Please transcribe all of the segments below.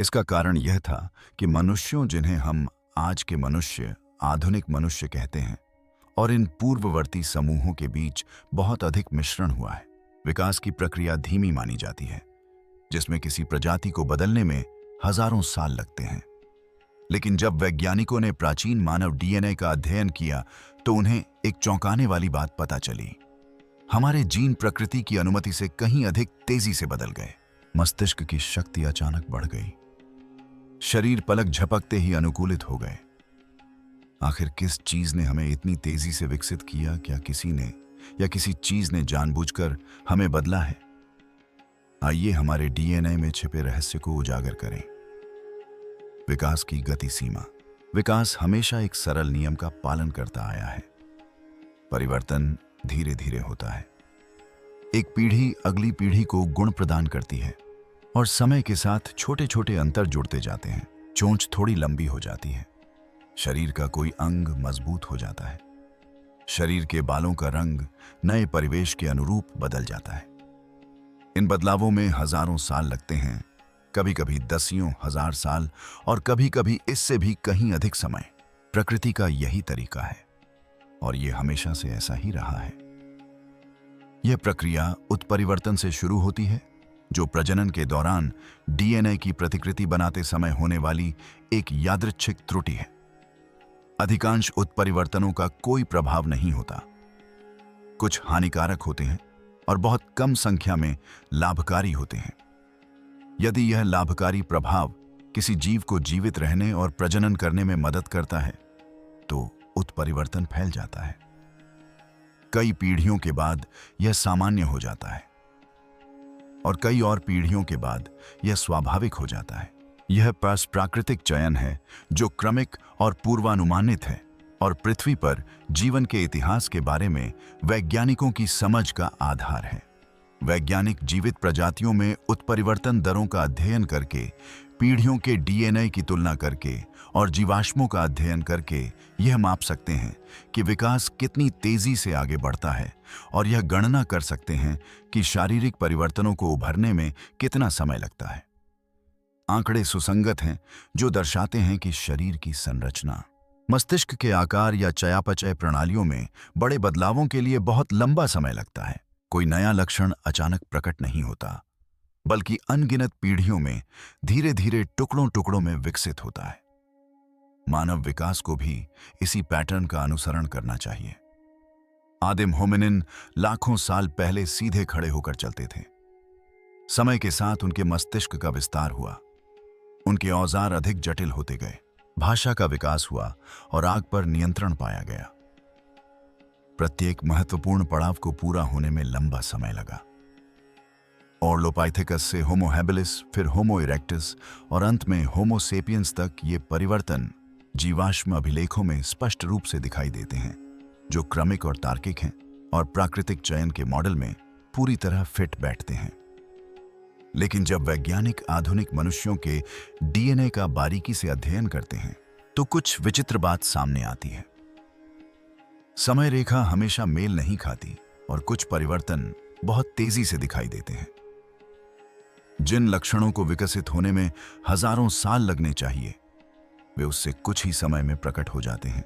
इसका कारण यह था कि मनुष्यों, जिन्हें हम आज के मनुष्य, आधुनिक मनुष्य कहते हैं, और इन पूर्ववर्ती समूहों के बीच बहुत अधिक मिश्रण हुआ है। विकास की प्रक्रिया धीमी मानी जाती है, जिसमें किसी प्रजाति को बदलने में हजारों साल लगते हैं। लेकिन जब वैज्ञानिकों ने प्राचीन मानव डीएनए का अध्ययन किया तो उन्हें एक चौंकाने वाली बात पता चली। हमारे जीन प्रकृति की अनुमति से कहीं अधिक तेजी से बदल गए। मस्तिष्क की शक्ति अचानक बढ़ गई। शरीर पलक झपकते ही अनुकूलित हो गए। आखिर किस चीज ने हमें इतनी तेजी से विकसित किया? क्या किसी ने या किसी चीज ने जानबूझकर हमें बदला है? आइए हमारे डीएनए में छिपे रहस्य को उजागर करें। विकास की गति सीमा। विकास हमेशा एक सरल नियम का पालन करता आया है। परिवर्तन धीरे धीरे होता है। एक पीढ़ी अगली पीढ़ी को गुण प्रदान करती है और समय के साथ छोटे छोटे अंतर जुड़ते जाते हैं। चोंच थोड़ी लंबी हो जाती है। शरीर का कोई अंग मजबूत हो जाता है। शरीर के बालों का रंग नए परिवेश के अनुरूप बदल जाता है। इन बदलावों में हजारों साल लगते हैं, कभी कभी दसियों हजार साल, और कभी कभी इससे भी कहीं अधिक समय। प्रकृति का यही तरीका है और यह हमेशा से ऐसा ही रहा है। यह प्रक्रिया उत्परिवर्तन से शुरू होती है, जो प्रजनन के दौरान डीएनए की प्रतिकृति बनाते समय होने वाली एक यादृच्छिक त्रुटि है। अधिकांश उत्परिवर्तनों का कोई प्रभाव नहीं होता। कुछ हानिकारक होते हैं और बहुत कम संख्या में लाभकारी होते हैं। यदि यह लाभकारी प्रभाव किसी जीव को जीवित रहने और प्रजनन करने में मदद करता है तो उत्परिवर्तन फैल जाता है। कई पीढ़ियों के बाद यह सामान्य हो जाता है और कई और पीढ़ियों के बाद यह स्वाभाविक हो जाता है। यह प्राकृतिक चयन है जो क्रमिक और पूर्वानुमानित है और पृथ्वी पर जीवन के इतिहास के बारे में वैज्ञानिकों की समझ का आधार है। वैज्ञानिक जीवित प्रजातियों में उत्परिवर्तन दरों का अध्ययन करके, पीढ़ियों के डीएनए की तुलना करके और जीवाश्मों का अध्ययन करके यह माप सकते हैं कि विकास कितनी तेजी से आगे बढ़ता है, और यह गणना कर सकते हैं कि शारीरिक परिवर्तनों को उभरने में कितना समय लगता है। आंकड़े सुसंगत हैं जो दर्शाते हैं कि शरीर की संरचना, मस्तिष्क के आकार या चयापचय प्रणालियों में बड़े बदलावों के लिए बहुत लंबा समय लगता है। कोई नया लक्षण अचानक प्रकट नहीं होता, बल्कि अनगिनत पीढ़ियों में धीरे धीरे टुकड़ों टुकड़ों में विकसित होता है। मानव विकास को भी इसी पैटर्न का अनुसरण करना चाहिए। आदिम होमिनिन लाखों साल पहले सीधे खड़े होकर चलते थे। समय के साथ उनके मस्तिष्क का विस्तार हुआ। उनके औजार अधिक जटिल होते गए। भाषा का विकास हुआ और आग पर नियंत्रण पाया गया। प्रत्येक महत्वपूर्ण पड़ाव को पूरा होने में लंबा समय लगा। ऑर्लोपाइथेकस से होमो हैबिलिस, फिर होमो इरेक्टस और अंत में होमो सेपियंस तक ये परिवर्तन जीवाश्म अभिलेखों में स्पष्ट रूप से दिखाई देते हैं, जो क्रमिक और तार्किक हैं और प्राकृतिक चयन के मॉडल में पूरी तरह फिट बैठते हैं। लेकिन जब वैज्ञानिक आधुनिक मनुष्यों के डीएनए का बारीकी से अध्ययन करते हैं तो कुछ विचित्र बात सामने आती है। समय रेखा हमेशा मेल नहीं खाती और कुछ परिवर्तन बहुत तेजी से दिखाई देते हैं। जिन लक्षणों को विकसित होने में हजारों साल लगने चाहिए, वे उससे कुछ ही समय में प्रकट हो जाते हैं,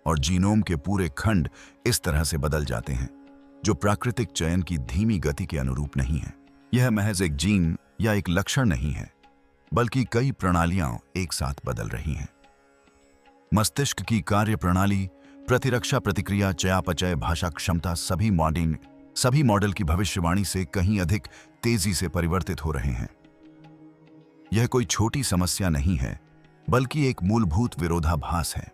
और जीनोम के पूरे खंड इस तरह से बदल जाते हैं जो प्राकृतिक चयन की धीमी गति के अनुरूप नहीं है। यह महज एक जीन या एक लक्षण नहीं है, बल्कि कई प्रणालियां एक साथ बदल रही हैं। मस्तिष्क की कार्य प्रणाली, प्रतिरक्षा प्रतिक्रिया, चयापचय, भाषा क्षमता, सभी मॉडल की भविष्यवाणी से कहीं अधिक तेजी से परिवर्तित हो रहे हैं। यह कोई छोटी समस्या नहीं है, बल्कि एक मूलभूत विरोधाभास है।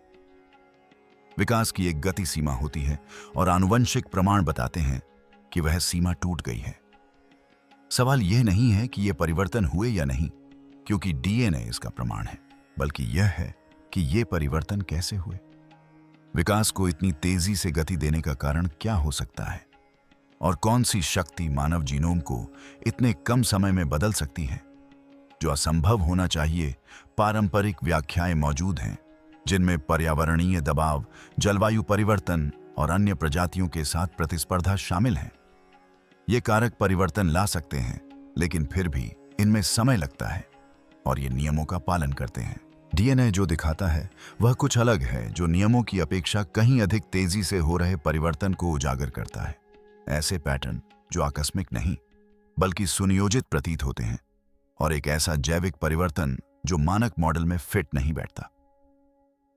विकास की एक गति सीमा होती है और आनुवंशिक प्रमाण बताते हैं कि वह सीमा टूट गई है। सवाल यह नहीं है कि यह परिवर्तन हुए या नहीं, क्योंकि डीएनए इसका प्रमाण है, बल्कि यह है कि ये परिवर्तन कैसे हुए। विकास को इतनी तेजी से गति देने का कारण क्या हो सकता है, और कौन सी शक्ति मानव जीनोम को इतने कम समय में बदल सकती है। जो असंभव होना चाहिए, पारंपरिक व्याख्याएं मौजूद हैं, जिनमें पर्यावरणीय दबाव, जलवायु परिवर्तन और अन्य प्रजातियों के साथ प्रतिस्पर्धा शामिल है। ये कारक परिवर्तन ला सकते हैं, लेकिन फिर भी इनमें समय लगता है। और ये नियमों का पालन करते हैं। डीएनए जो दिखाता है वह कुछ अलग है, जो नियमों की अपेक्षा कहीं अधिक तेजी से हो रहे परिवर्तन को उजागर करता है। ऐसे पैटर्न जो आकस्मिक नहीं बल्कि सुनियोजित प्रतीत होते हैं, और एक ऐसा जैविक परिवर्तन जो मानक मॉडल में फिट नहीं बैठता।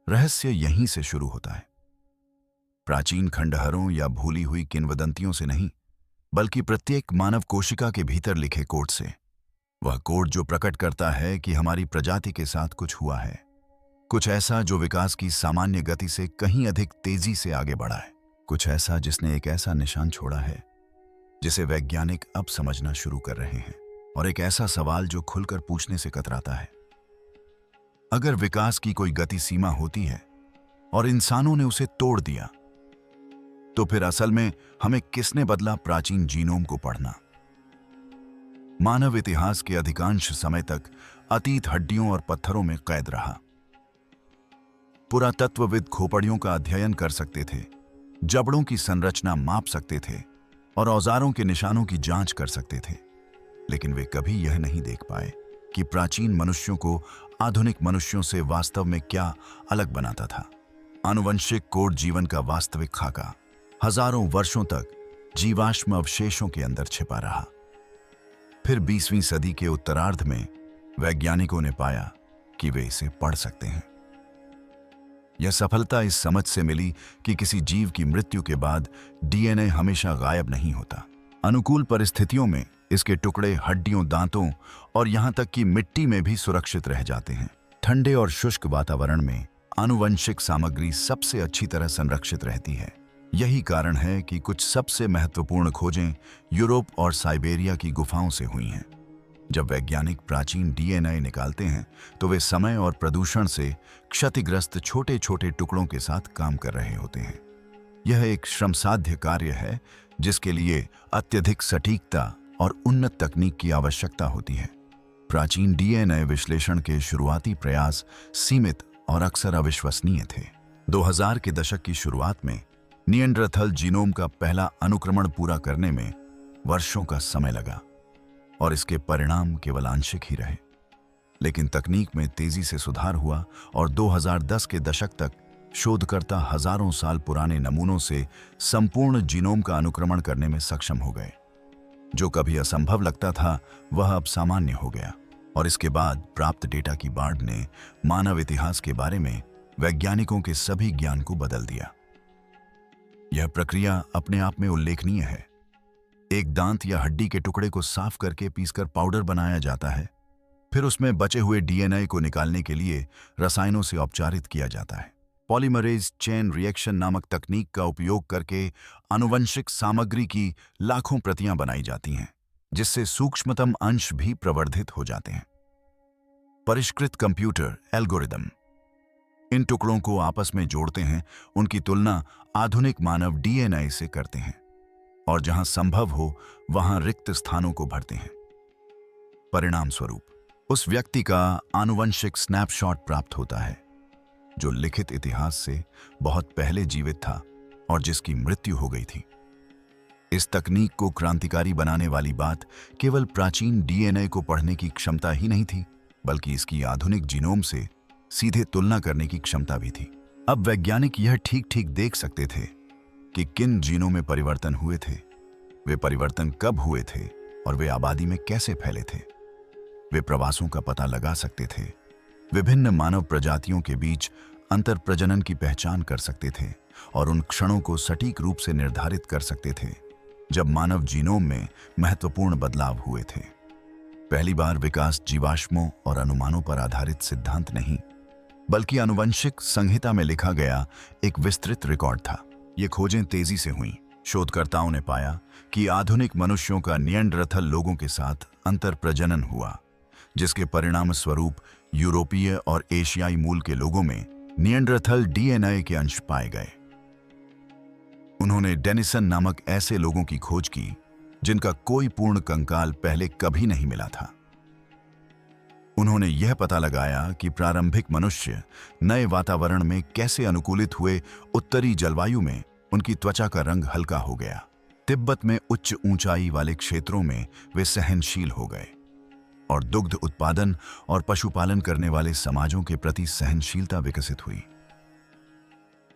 रहस्य यहीं से शुरू होता है, प्राचीन खंडहरों या भूली हुई किंवदंतियों से नहीं, बल्कि प्रत्येक मानव कोशिका के भीतर लिखे कोड से। वह कोड जो प्रकट करता है कि हमारी प्रजाति के साथ कुछ हुआ है, कुछ ऐसा जो विकास की सामान्य गति से कहीं अधिक तेजी से आगे बढ़ा है, कुछ ऐसा जिसने एक ऐसा निशान छोड़ा है जिसे वैज्ञानिक अब समझना शुरू कर रहे हैं, और एक ऐसा सवाल जो खुलकर पूछने से कतराता है। अगर विकास की कोई गति सीमा होती है और इंसानों ने उसे तोड़ दिया, तो फिर असल में हमें किसने बदला प्राचीन जीनोम को पढ़ना? मानव इतिहास के अधिकांश समय तक अतीत हड्डियों और पत्थरों में कैद रहा। पुरातत्वविद खोपड़ियों का अध्ययन कर सकते थे, जबड़ों की संरचना माप सकते थे और औजारों के निशानों की जांच कर सकते थे, लेकिन वे कभी यह नहीं देख पाए कि प्राचीन मनुष्यों को आधुनिक मनुष्यों से वास्तव में क्या अलग बनाता था। आनुवंशिक कोड जीवन का वास्तविक खाका हजारों वर्षों तक जीवाश्म अवशेषों के अंदर छिपा रहा। फिर 20वीं सदी के उत्तरार्ध में वैज्ञानिकों ने पाया कि वे इसे पढ़ सकते हैं। यह सफलता इस समझ से मिली कि किसी जीव की मृत्यु के बाद डीएनए हमेशा गायब नहीं होता। अनुकूल परिस्थितियों में इसके टुकड़े हड्डियों, दांतों और यहां तक कि मिट्टी में भी सुरक्षित रह जाते हैं। ठंडे और शुष्क वातावरण में आनुवंशिक सामग्री सबसे अच्छी तरह संरक्षित रहती है। यही कारण है कि कुछ सबसे महत्वपूर्ण खोजें यूरोप और साइबेरिया की गुफाओं से हुई हैं। जब वैज्ञानिक प्राचीन डीएनए निकालते हैं तो वे समय और प्रदूषण से क्षतिग्रस्त छोटे छोटे टुकड़ों के साथ काम कर रहे होते हैं। यह एक श्रमसाध्य कार्य है जिसके लिए अत्यधिक सटीकता और उन्नत तकनीक की आवश्यकता होती है। प्राचीन डीएनए विश्लेषण के शुरुआती प्रयास सीमित और अक्सर अविश्वसनीय थे। 2000 के दशक की शुरुआत में निएंडरथल जीनोम का पहला अनुक्रमण पूरा करने में वर्षों का समय लगा, और इसके परिणाम केवल आंशिक ही रहे। लेकिन तकनीक में तेजी से सुधार हुआ और 2010 के दशक तक शोधकर्ता हजारों साल पुराने नमूनों से संपूर्ण जीनोम का अनुक्रमण करने में सक्षम हो गए। जो कभी असंभव लगता था वह अब सामान्य हो गया, और इसके बाद प्राप्त डेटा की बाढ़ ने मानव इतिहास के बारे में वैज्ञानिकों के सभी ज्ञान को बदल दिया। यह प्रक्रिया अपने आप में उल्लेखनीय है। एक दांत या हड्डी के टुकड़े को साफ करके पीसकर पाउडर बनाया जाता है, फिर उसमें बचे हुए डीएनए को निकालने के लिए रसायनों से औपचारित किया जाता है। पॉलीमरेज चेन रिएक्शन नामक तकनीक का उपयोग करके आनुवंशिक सामग्री की लाखों प्रतियां बनाई जाती हैं, जिससे सूक्ष्मतम अंश भी प्रवर्धित हो जाते हैं। परिष्कृत कंप्यूटर एल्गोरिदम इन टुकड़ों को आपस में जोड़ते हैं, उनकी तुलना आधुनिक मानव डीएनए से करते हैं, और जहां संभव हो वहां रिक्त स्थानों को भरते हैं। परिणाम स्वरूप उस व्यक्ति का आनुवंशिक स्नैपशॉट प्राप्त होता है जो लिखित इतिहास से बहुत पहले जीवित था और जिसकी मृत्यु हो गई थी। इस तकनीक को क्रांतिकारी बनाने वाली बात केवल प्राचीन डीएनए को पढ़ने की क्षमता ही नहीं थी, बल्कि इसकी आधुनिक जीनोम से सीधे तुलना करने की क्षमता भी थी। अब वैज्ञानिक यह ठीक ठीक देख सकते थे कि किन जीनों में परिवर्तन हुए थे, वे परिवर्तन कब हुए थे और वे आबादी में कैसे फैले थे। वे प्रवासों का पता लगा सकते थे, विभिन्न मानव प्रजातियों के बीच अंतर प्रजनन की पहचान कर सकते थे और उन क्षणों को सटीक रूप से निर्धारित कर सकते थे जब मानव जीनोम में महत्वपूर्ण बदलाव हुए थे। पहली बार विकास जीवाश्मों और अनुमानों पर आधारित सिद्धांत नहीं, बल्कि आनुवंशिक संहिता में लिखा गया एक विस्तृत रिकॉर्ड था। ये खोजें तेजी से हुईं। शोधकर्ताओं ने पाया कि आधुनिक मनुष्यों का निएंडरथल लोगों के साथ अंतर प्रजनन हुआ, जिसके परिणाम स्वरूप यूरोपीय और एशियाई मूल के लोगों में निएंडरथल डीएनए के अंश पाए गए। उन्होंने डेनिसन नामक ऐसे लोगों की खोज की जिनका कोई पूर्ण कंकाल पहले कभी नहीं मिला था। उन्होंने यह पता लगाया कि प्रारंभिक मनुष्य नए वातावरण में कैसे अनुकूलित हुए। उत्तरी जलवायु में उनकी त्वचा का रंग हल्का हो गया, तिब्बत में उच्च ऊंचाई वाले क्षेत्रों में वे सहनशील हो गए, और दुग्ध उत्पादन और पशुपालन करने वाले समाजों के प्रति सहनशीलता विकसित हुई।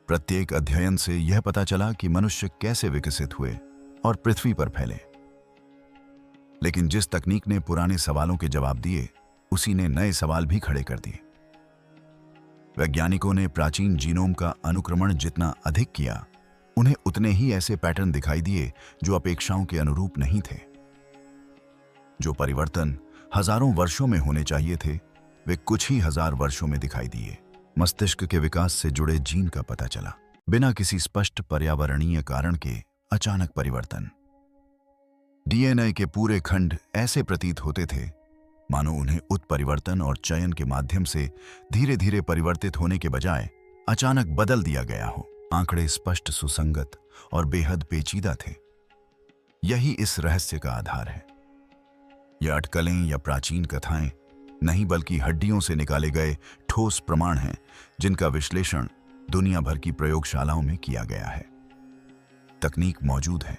प्रत्येक अध्ययन से यह पता चला कि मनुष्य कैसे विकसित हुए और पृथ्वी पर फैले। लेकिन जिस तकनीक ने पुराने सवालों के जवाब दिए, उसी ने नए सवाल भी खड़े कर दिए। वैज्ञानिकों ने प्राचीन जीनोम का अनुक्रमण जितना अधिक किया, उन्हें उतने ही ऐसे पैटर्न दिखाई दिए जो अपेक्षाओं के अनुरूप नहीं थे। जो परिवर्तन हजारों वर्षों में होने चाहिए थे, वे कुछ ही हजार वर्षों में दिखाई दिए। मस्तिष्क के विकास से जुड़े जीन का पता चला। बिना किसी स्पष्ट पर्यावरणीय कारण के अचानक परिवर्तन। डीएनए के पूरे खंड ऐसे प्रतीत होते थे मानो उन्हें उत्परिवर्तन और चयन के माध्यम से धीरे धीरे परिवर्तित होने के बजाय अचानक बदल दिया गया हो। आंकड़े स्पष्ट, सुसंगत और बेहद पेचीदा थे। यही इस रहस्य का आधार है। यह अटकलें या प्राचीन कथाएं नहीं, बल्कि हड्डियों से निकाले गए ठोस प्रमाण हैं जिनका विश्लेषण दुनिया भर की प्रयोगशालाओं में किया गया है। तकनीक मौजूद है,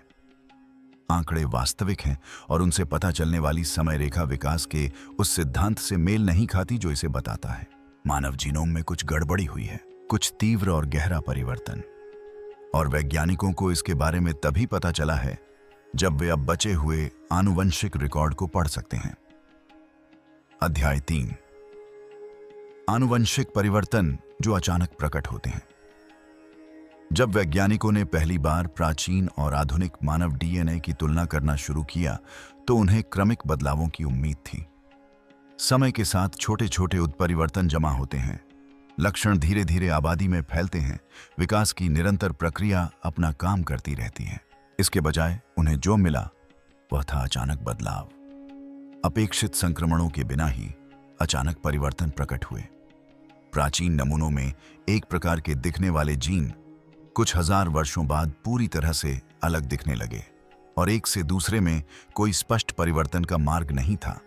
आंकड़े वास्तविक हैं और उनसे पता चलने वाली समय रेखा विकास के उस सिद्धांत से मेल नहीं खाती जो इसे बताता है। मानव जीनोम में कुछ गड़बड़ी हुई है, कुछ तीव्र और गहरा परिवर्तन, और वैज्ञानिकों को इसके बारे में तभी पता चला है जब वे अब बचे हुए आनुवंशिक रिकॉर्ड को पढ़ सकते हैं। अध्याय 3, आनुवंशिक परिवर्तन जो अचानक प्रकट होते हैं। जब वैज्ञानिकों ने पहली बार प्राचीन और आधुनिक मानव डीएनए की तुलना करना शुरू किया, तो उन्हें क्रमिक बदलावों की उम्मीद थी। समय के साथ छोटे छोटे उत्परिवर्तन जमा होते हैं, लक्षण धीरे धीरे आबादी में फैलते हैं, विकास की निरंतर प्रक्रिया अपना काम करती रहती है। इसके बजाय उन्हें जो मिला वह था अचानक बदलाव। अपेक्षित संक्रमणों के बिना ही अचानक परिवर्तन प्रकट हुए। प्राचीन नमूनों में एक प्रकार के दिखने वाले जीन कुछ हजार वर्षों बाद पूरी तरह से अलग दिखने लगे और एक से दूसरे में कोई स्पष्ट परिवर्तन का मार्ग नहीं था।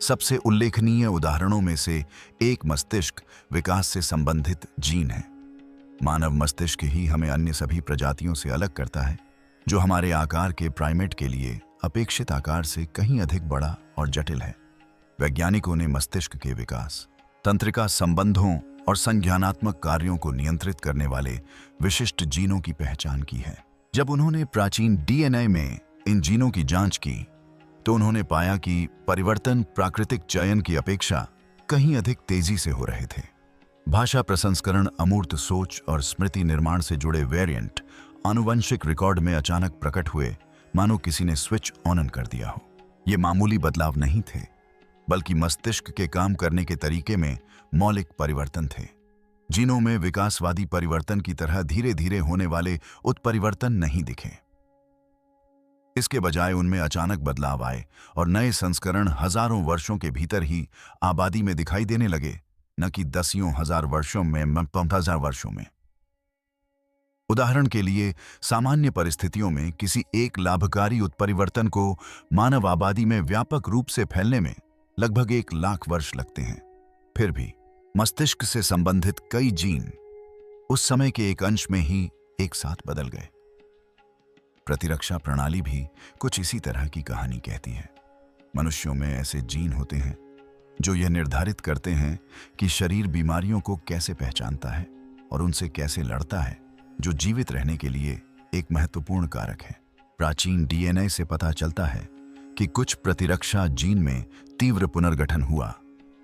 सबसे उल्लेखनीय उदाहरणों में से एक मस्तिष्क विकास से संबंधित जीन है। मानव मस्तिष्क ही हमें अन्य सभी प्रजातियों से अलग करता है, जो हमारे आकार के प्राइमेट के लिए अपेक्षित आकार से कहीं अधिक बड़ा और जटिल है। वैज्ञानिकों ने मस्तिष्क के विकास, तंत्रिका संबंधों और संज्ञानात्मक कार्यों को नियंत्रित करने वाले विशिष्ट जीनों की पहचान की है। जब उन्होंने प्राचीन डीएनए में इन जीनों की जांच की, तो उन्होंने पाया कि परिवर्तन प्राकृतिक चयन की अपेक्षा कहीं अधिक तेजी से हो रहे थे। भाषा प्रसंस्करण, अमूर्त सोच और स्मृति निर्माण से जुड़े वेरिएंट आनुवंशिक रिकॉर्ड में अचानक प्रकट हुए, मानो किसी ने स्विच ऑन कर दिया हो। ये मामूली बदलाव नहीं थे, बल्कि मस्तिष्क के काम करने के तरीके में मौलिक परिवर्तन थे। जीनों में विकासवादी परिवर्तन की तरह धीरे धीरे होने वाले उत्परिवर्तन नहीं दिखे। इसके बजाय उनमें अचानक बदलाव आए और नए संस्करण हजारों वर्षों के भीतर ही आबादी में दिखाई देने लगे, न कि दसियों हजार वर्षों में, 5000 वर्षों में। उदाहरण के लिए, सामान्य परिस्थितियों में किसी एक लाभकारी उत्परिवर्तन को मानव आबादी में व्यापक रूप से फैलने में लगभग 1 लाख वर्ष लगते हैं। फिर भी मस्तिष्क से संबंधित कई जीन उस समय के एक अंश में ही एक साथ बदल गए। प्रतिरक्षा प्रणाली भी कुछ इसी तरह की कहानी कहती है। मनुष्यों में ऐसे जीन होते हैं जो यह निर्धारित करते हैं कि शरीर बीमारियों को कैसे पहचानता है और उनसे कैसे लड़ता है, जो जीवित रहने के लिए एक महत्वपूर्ण कारक है। प्राचीन डीएनए से पता चलता है कि कुछ प्रतिरक्षा जीन में तीव्र पुनर्गठन हुआ,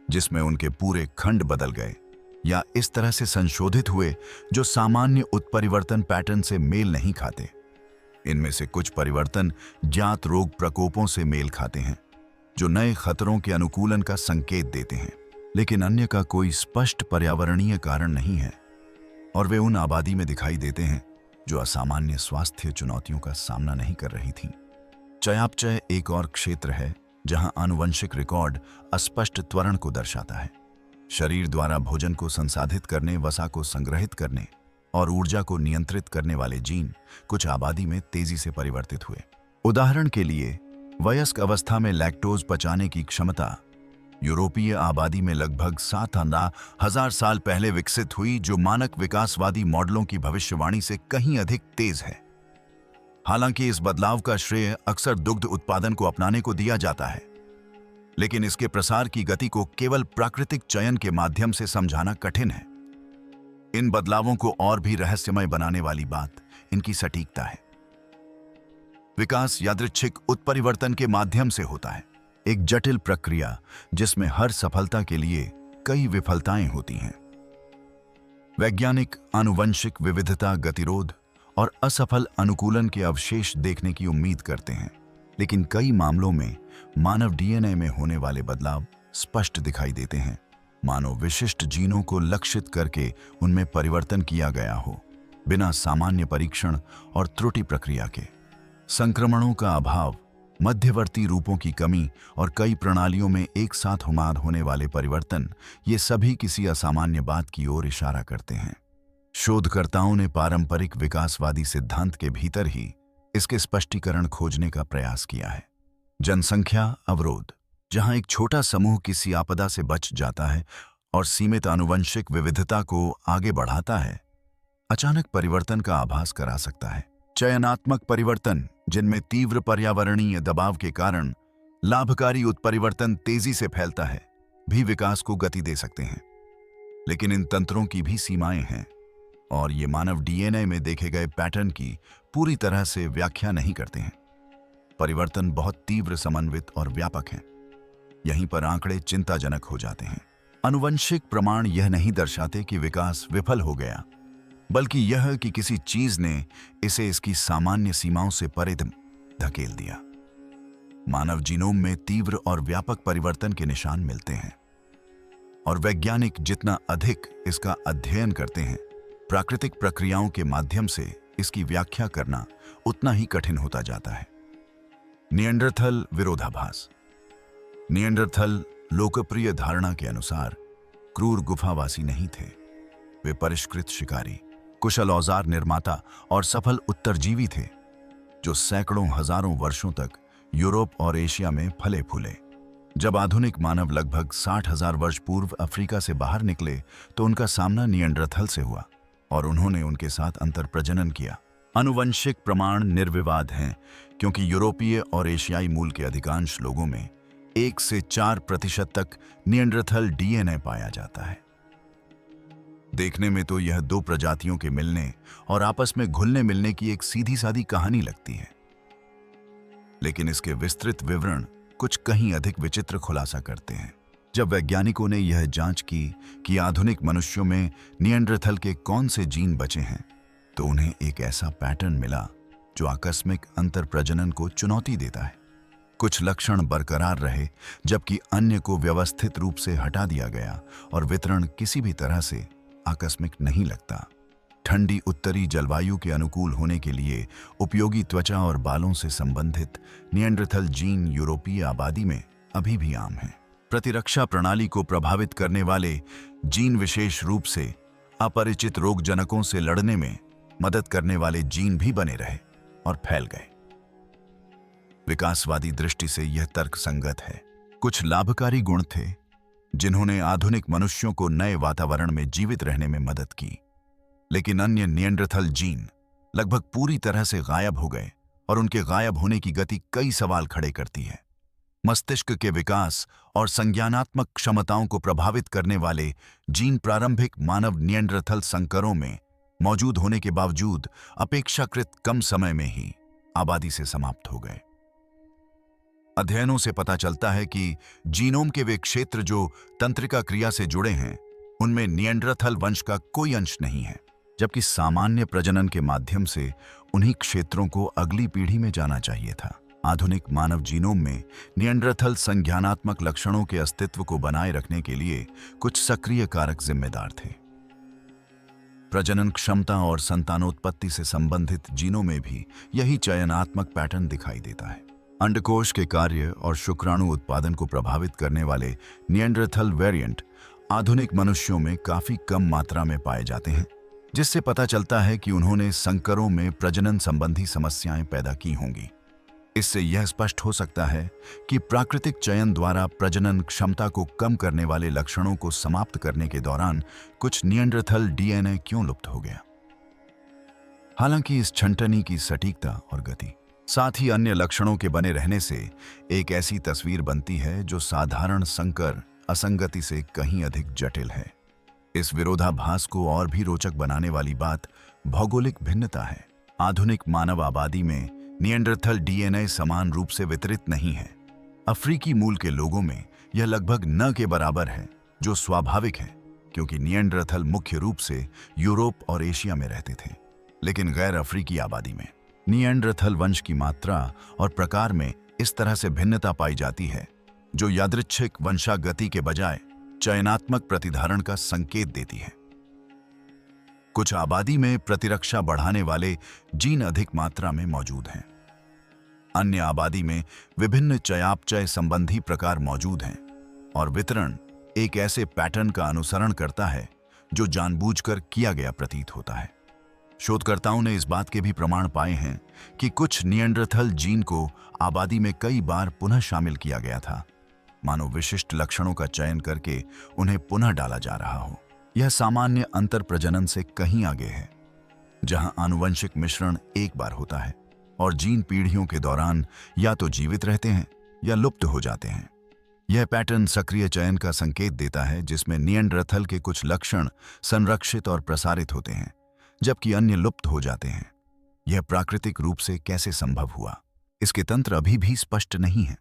जिसमें उनके पूरे खंड बदल गए या इस तरह से संशोधित हुए जो सामान्य उत्परिवर्तन पैटर्न से मेल नहीं खाते। इनमें से कुछ परिवर्तन ज्ञात रोग प्रकोपों से मेल खाते हैं, जो नए खतरों के अनुकूलन का संकेत देते हैं, लेकिन अन्य का कोई स्पष्ट पर्यावरणीय कारण नहीं है और वे उन आबादी में दिखाई देते हैं जो असामान्य स्वास्थ्य चुनौतियों का सामना नहीं कर रही थीं। चयापचय एक और क्षेत्र है जहां आनुवंशिक रिकॉर्ड अस्पष्ट त्वरण को दर्शाता है। शरीर द्वारा भोजन को संसाधित करने, वसा को संग्रहित करने और ऊर्जा को नियंत्रित करने वाले जीन कुछ आबादी में तेजी से परिवर्तित हुए। उदाहरण के लिए, वयस्क अवस्था में लैक्टोज पचाने की क्षमता यूरोपीय आबादी में लगभग 7,000 साल पहले विकसित हुई, जो मानक विकासवादी मॉडलों की भविष्यवाणी से कहीं अधिक तेज है। हालांकि इस बदलाव का श्रेय अक्सर दुग्ध उत्पादन को अपनाने को दिया जाता है। लेकिन इसके प्रसार की गति को केवल प्राकृतिक चयन के माध्यम से समझाना कठिन है। इन बदलावों को और भी रहस्यमय बनाने वाली बात इनकी सटीकता है। विकास यादृच्छिक उत्परिवर्तन के माध्यम से होता है, एक जटिल प्रक्रिया जिसमें हर सफलता के लिए कई विफलताएं होती हैं। वैज्ञानिक आनुवंशिक विविधता, गतिरोध और असफल अनुकूलन के अवशेष देखने की उम्मीद करते हैं, लेकिन कई मामलों में मानव डीएनए में होने वाले बदलाव स्पष्ट दिखाई देते हैं। मानो विशिष्ट जीनों को लक्षित करके उनमें परिवर्तन किया गया हो, बिना सामान्य परीक्षण और त्रुटि प्रक्रिया के। संक्रमणों का अभाव, मध्यवर्ती रूपों की कमी और कई प्रणालियों में एक साथ हुमार होने वाले परिवर्तन, ये सभी किसी असामान्य बात की ओर इशारा करते हैं। शोधकर्ताओं ने पारंपरिक विकासवादी सिद्धांत के भीतर ही इसके स्पष्टीकरण खोजने का प्रयास किया है। जनसंख्या अवरोध, जहां एक छोटा समूह किसी आपदा से बच जाता है और सीमित आनुवंशिक विविधता को आगे बढ़ाता है, अचानक परिवर्तन का आभास करा सकता है। चयनात्मक परिवर्तन, जिनमें तीव्र पर्यावरणीय दबाव के कारण लाभकारी उत्परिवर्तन तेजी से फैलता है, भी विकास को गति दे सकते हैं। लेकिन इन तंत्रों की भी सीमाएं हैं और ये मानव डीएनए में देखे गए पैटर्न की पूरी तरह से व्याख्या नहीं करते हैं। परिवर्तन बहुत तीव्र, समन्वित और व्यापक हैं। यहीं पर आंकड़े चिंताजनक हो जाते हैं। आनुवंशिक प्रमाण यह नहीं दर्शाते कि विकास विफल हो गया, बल्कि यह कि किसी चीज ने इसे इसकी सामान्य सीमाओं से परे धकेल दिया। मानव जीनोम में तीव्र और व्यापक परिवर्तन के निशान मिलते हैं, और वैज्ञानिक जितना अधिक इसका अध्ययन करते हैं, प्राकृतिक प्रक्रियाओं के माध्यम से इसकी व्याख्या करना उतना ही कठिन होता जाता है। निएंडरथल विरोधाभास। निएंडरथल लोकप्रिय धारणा के अनुसार क्रूर गुफावासी नहीं थे। वे परिष्कृत शिकारी, कुशल औजार निर्माता और सफल उत्तरजीवी थे, जो सैकड़ों हजारों वर्षों तक यूरोप और एशिया में फले फूले। जब आधुनिक मानव लगभग 60,000 वर्ष पूर्व अफ्रीका से बाहर निकले, तो उनका सामना निएंडरथल से हुआ और उन्होंने उनके साथ अंतर प्रजनन किया। आनुवंशिक प्रमाण निर्विवाद हैं, क्योंकि यूरोपीय और एशियाई मूल के अधिकांश लोगों में 1 से 4% तक निएंडरथल डीएनए पाया जाता है। देखने में तो यह दो प्रजातियों के मिलने और आपस में घुलने मिलने की एक सीधी सादी कहानी लगती है, लेकिन इसके विस्तृत विवरण कुछ कहीं अधिक विचित्र खुलासा करते हैं। जब वैज्ञानिकों ने यह जांच की कि आधुनिक मनुष्यों में निएंडरथल के कौन से जीन बचे हैं, तो उन्हें एक ऐसा पैटर्न मिला जो आकस्मिक अंतर प्रजनन को चुनौती देता है। कुछ लक्षण बरकरार रहे, जबकि अन्य को व्यवस्थित रूप से हटा दिया गया, और वितरण किसी भी तरह से आकस्मिक नहीं लगता। ठंडी उत्तरी जलवायु के अनुकूल होने के लिए उपयोगी त्वचा और बालों से संबंधित निएंडरथल जीन यूरोपीय आबादी में अभी भी आम हैं। प्रतिरक्षा प्रणाली को प्रभावित करने वाले जीन विशेष रूप से अपरिचित रोगजनकों से लड़ने में मदद करने वाले जीन भी बने रहे और फैल गए। विकासवादी दृष्टि से यह तर्कसंगत है। कुछ लाभकारी गुण थे जिन्होंने आधुनिक मनुष्यों को नए वातावरण में जीवित रहने में मदद की, लेकिन अन्य निएंडरथल जीन लगभग पूरी तरह से गायब हो गए, और उनके गायब होने की गति कई सवाल खड़े करती है। मस्तिष्क के विकास और संज्ञानात्मक क्षमताओं को प्रभावित करने वाले जीन प्रारंभिक मानव निएंडरथल संकरों में मौजूद होने के बावजूद अपेक्षाकृत कम समय में ही आबादी से समाप्त हो गए। अध्ययनों से पता चलता है कि जीनोम के वे क्षेत्र जो तंत्रिका क्रिया से जुड़े हैं, उनमें निएंडरथल वंश का कोई अंश नहीं है, जबकि सामान्य प्रजनन के माध्यम से उन्हीं क्षेत्रों को अगली पीढ़ी में जाना चाहिए था। आधुनिक मानव जीनोम में निएंडरथल संज्ञानात्मक लक्षणों के अस्तित्व को बनाए रखने के लिए कुछ सक्रिय कारक जिम्मेदार थे। प्रजनन क्षमता और संतानोत्पत्ति से संबंधित जीनों में भी यही चयनात्मक पैटर्न दिखाई देता है। अंडकोश के कार्य और शुक्राणु उत्पादन को प्रभावित करने वाले निएंडरथल वेरिएंट आधुनिक मनुष्यों में काफी कम मात्रा में पाए जाते हैं, जिससे पता चलता है कि उन्होंने संकरों में प्रजनन संबंधी समस्याएं पैदा की होंगी। इससे यह स्पष्ट हो सकता है कि प्राकृतिक चयन द्वारा प्रजनन क्षमता को कम करने वाले लक्षणों को समाप्त करने के दौरान कुछ निएंडरथल डीएनए क्यों लुप्त हो गया। हालांकि इस छंटनी की सटीकता और गति साथ ही अन्य लक्षणों के बने रहने से एक ऐसी तस्वीर बनती है जो साधारण संकर असंगति से कहीं अधिक जटिल है। इस विरोधाभास को और भी रोचक बनाने वाली बात भौगोलिक भिन्नता है। आधुनिक मानव आबादी में निएंडरथल डीएनए समान रूप से वितरित नहीं है। अफ्रीकी मूल के लोगों में यह लगभग न के बराबर है, जो स्वाभाविक है क्योंकि निएंडरथल मुख्य रूप से यूरोप और एशिया में रहते थे। लेकिन गैर अफ्रीकी आबादी में निएंडरथल वंश की मात्रा और प्रकार में इस तरह से भिन्नता पाई जाती है जो यादृच्छिक वंशागति के बजाय चयनात्मक प्रतिधारण का संकेत देती है। कुछ आबादी में प्रतिरक्षा बढ़ाने वाले जीन अधिक मात्रा में मौजूद हैं। अन्य आबादी में विभिन्न चयापचय संबंधी प्रकार मौजूद हैं और वितरण एक ऐसे पैटर्न का अनुसरण करता है जो जानबूझकर किया गया प्रतीत होता है। शोधकर्ताओं ने इस बात के भी प्रमाण पाए हैं कि कुछ निएंडरथल जीन को आबादी में कई बार पुनः शामिल किया गया था, मानो विशिष्ट लक्षणों का चयन करके उन्हें पुनः डाला जा रहा हो। यह सामान्य अंतर प्रजनन से कहीं आगे है, जहां आनुवंशिक मिश्रण एक बार होता है और जीन पीढ़ियों के दौरान या तो जीवित रहते हैं या लुप्त हो जाते हैं। यह पैटर्न सक्रिय चयन का संकेत देता है, जिसमें निएंडरथल के कुछ लक्षण संरक्षित और प्रसारित होते हैं जबकि अन्य लुप्त हो जाते हैं। यह प्राकृतिक रूप से कैसे संभव हुआ, इसके तंत्र अभी भी स्पष्ट नहीं है।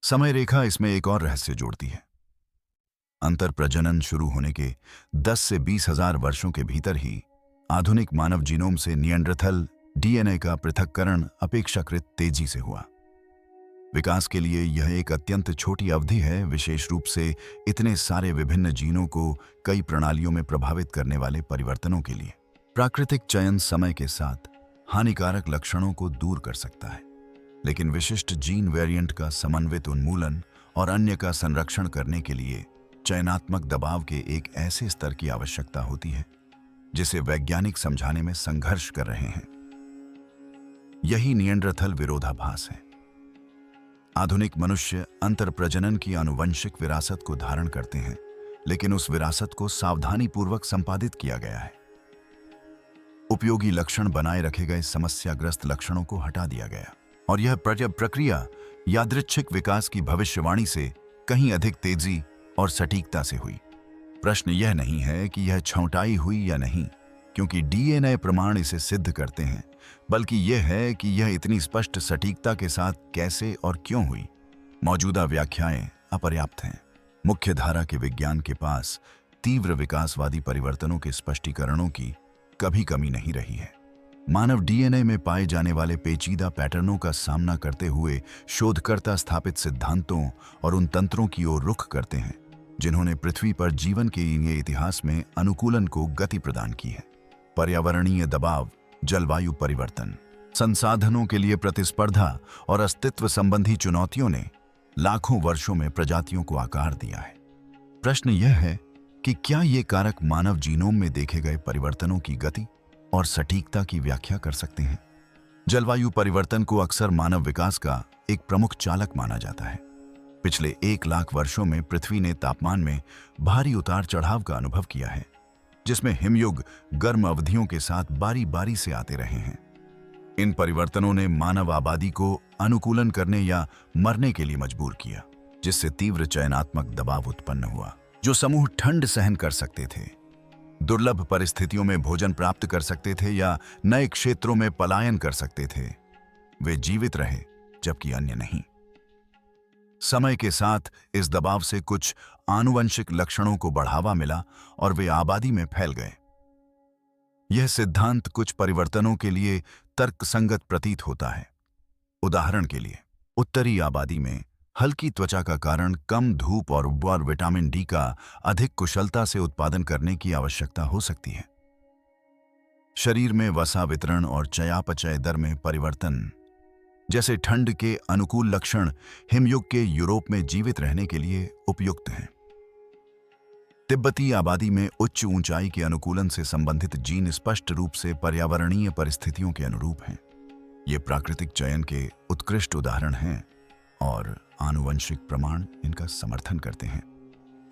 समय रेखा इसमें एक और रहस्य जोड़ती है। अंतर प्रजनन शुरू होने के 10 से 20 हजार वर्षों के भीतर ही आधुनिक मानव जीनोम से निएंडरथल डीएनए का पृथक्करण अपेक्षाकृत तेजी से हुआ। विकास के लिए यह एक अत्यंत छोटी अवधि है, विशेष रूप से इतने सारे विभिन्न जीनों को कई प्रणालियों में प्रभावित करने वाले परिवर्तनों के लिए। प्राकृतिक चयन समय के साथ हानिकारक लक्षणों को दूर कर सकता है, लेकिन विशिष्ट जीन वेरिएंट का समन्वित उन्मूलन और अन्य का संरक्षण करने के लिए चयनात्मक दबाव के एक ऐसे स्तर की आवश्यकता होती है जिसे वैज्ञानिक समझाने में संघर्ष कर रहे हैं। यही निएंडरथल विरोधाभास है। आधुनिक मनुष्य अंतर प्रजनन की आनुवंशिक विरासत को धारण करते हैं, लेकिन उस विरासत को सावधानीपूर्वक संपादित किया गया है। उपयोगी लक्षण बनाए रखे गए, समस्याग्रस्त लक्षणों को हटा दिया गया और यह प्रक्रिया यादृच्छिक विकास की भविष्यवाणी से कहीं अधिक तेजी और सटीकता से हुई। प्रश्न यह नहीं है कि यह छौंटाई हुई या नहीं, क्योंकि डीएनए प्रमाण इसे सिद्ध करते हैं, बल्कि यह है कि यह इतनी स्पष्ट सटीकता के साथ कैसे और क्यों हुई। मौजूदा व्याख्याएं अपर्याप्त हैं। मुख्य धारा के विज्ञान के पास तीव्र विकासवादी परिवर्तनों के स्पष्टीकरणों की कभी कमी नहीं रही है। मानव डीएनए में पाए जाने वाले पेचीदा पैटर्नों का सामना करते हुए शोधकर्ता स्थापित सिद्धांतों और उन तंत्रों की ओर रुख करते हैं जिन्होंने पृथ्वी पर जीवन के ये इतिहास में अनुकूलन को गति प्रदान की है। पर्यावरणीय दबाव, जलवायु परिवर्तन, संसाधनों के लिए प्रतिस्पर्धा और अस्तित्व संबंधी चुनौतियों ने लाखों वर्षों में प्रजातियों को आकार दिया है। प्रश्न यह है कि क्या ये कारक मानव जीनोम में देखे गए परिवर्तनों की गति और सटीकता की व्याख्या कर सकते हैं। जलवायु परिवर्तन को अक्सर मानव विकास का एक प्रमुख चालक माना जाता है। पिछले 1 लाख वर्षों में पृथ्वी ने तापमान में भारी उतार चढ़ाव का अनुभव किया है, जिसमें हिमयुग गर्म अवधियों के साथ बारी बारी से आते रहे हैं। इन परिवर्तनों ने मानव आबादी को अनुकूलन करने या मरने के लिए मजबूर किया, जिससे तीव्र चयनात्मक दबाव उत्पन्न हुआ। जो समूह ठंड सहन कर सकते थे, दुर्लभ परिस्थितियों में भोजन प्राप्त कर सकते थे या नए क्षेत्रों में पलायन कर सकते थे, वे जीवित रहे, जबकि अन्य नहीं। समय के साथ इस दबाव से कुछ आनुवंशिक लक्षणों को बढ़ावा मिला और वे आबादी में फैल गए। यह सिद्धांत कुछ परिवर्तनों के लिए तर्कसंगत प्रतीत होता है। उदाहरण के लिए, उत्तरी आबादी में हल्की त्वचा का कारण कम धूप और विटामिन डी का अधिक कुशलता से उत्पादन करने की आवश्यकता हो सकती है। शरीर में वसा वितरण और चयापचय दर में परिवर्तन जैसे ठंड के अनुकूल लक्षण हिमयुग के यूरोप में जीवित रहने के लिए उपयुक्त हैं। तिब्बती आबादी में उच्च ऊंचाई के अनुकूलन से संबंधित जीन स्पष्ट रूप से पर्यावरणीय परिस्थितियों के अनुरूप हैं। ये प्राकृतिक चयन के उत्कृष्ट उदाहरण हैं और आनुवंशिक प्रमाण इनका समर्थन करते हैं।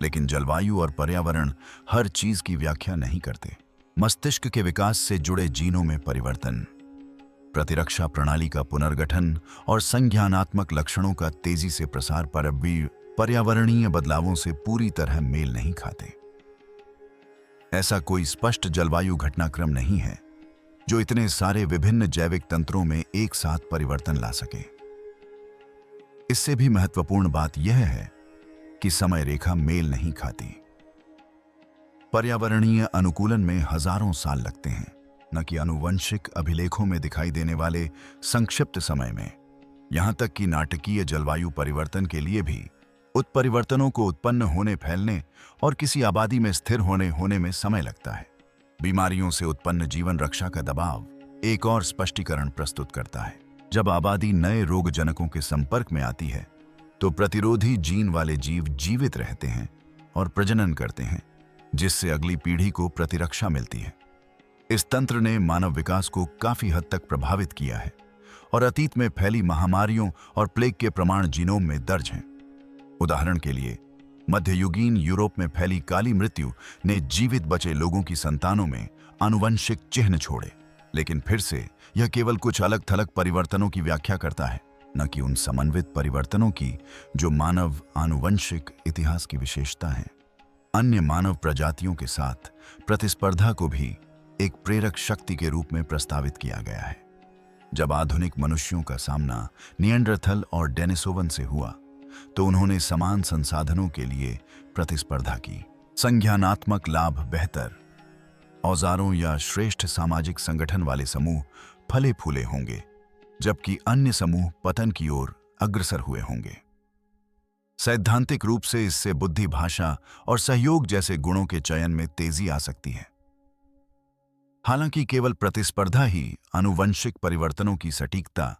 लेकिन जलवायु और पर्यावरण हर चीज की व्याख्या नहीं करते। मस्तिष्क के विकास से जुड़े जीनों में परिवर्तन, प्रतिरक्षा प्रणाली का पुनर्गठन और संज्ञानात्मक लक्षणों का तेजी से प्रसार पर अब भी पर्यावरणीय बदलावों से पूरी तरह मेल नहीं खाते। ऐसा कोई स्पष्ट जलवायु घटनाक्रम नहीं है जो इतने सारे विभिन्न जैविक तंत्रों में एक साथ परिवर्तन ला सके। इससे भी महत्वपूर्ण बात यह है कि समय रेखा मेल नहीं खाती। पर्यावरणीय अनुकूलन में हजारों साल लगते हैं, न कि आनुवंशिक अभिलेखों में दिखाई देने वाले संक्षिप्त समय में। यहां तक कि नाटकीय जलवायु परिवर्तन के लिए भी उत्परिवर्तनों को उत्पन्न होने, फैलने और किसी आबादी में स्थिर होने में समय लगता है। बीमारियों से उत्पन्न जीवन रक्षा का दबाव एक और स्पष्टीकरण प्रस्तुत करता है। जब आबादी नए रोगजनकों के संपर्क में आती है तो प्रतिरोधी जीन वाले जीव जीवित रहते हैं और प्रजनन करते हैं, जिससे अगली पीढ़ी को प्रतिरक्षा मिलती है। इस तंत्र ने मानव विकास को काफी हद तक प्रभावित किया है और अतीत में फैली महामारियों और प्लेग के प्रमाण जीनोम में दर्ज हैं। उदाहरण के लिए, मध्ययुगीन यूरोप में फैली काली मृत्यु ने जीवित बचे लोगों की संतानों में आनुवंशिक चिन्ह छोड़े, लेकिन फिर से यह केवल कुछ अलग थलग परिवर्तनों की व्याख्या करता है, न कि उन समन्वित परिवर्तनों की जो मानव आनुवंशिक इतिहास की विशेषता है। अन्य मानव प्रजातियों के साथ प्रतिस्पर्धा को भी एक प्रेरक शक्ति के रूप में प्रस्तावित किया गया है। जब आधुनिक मनुष्यों का सामना निएंडरथल और डेनिसोवन से हुआ तो उन्होंने समान संसाधनों के लिए प्रतिस्पर्धा की। संज्ञानात्मक लाभ, बेहतर औजारों या श्रेष्ठ सामाजिक संगठन वाले समूह फले फूले होंगे, जबकि अन्य समूह पतन की ओर अग्रसर हुए होंगे। सैद्धांतिक रूप से इससे बुद्धि, भाषा और सहयोग जैसे गुणों के चयन में तेजी आ सकती है। हालांकि केवल प्रतिस्पर्धा ही आनुवंशिक परिवर्तनों की सटीकता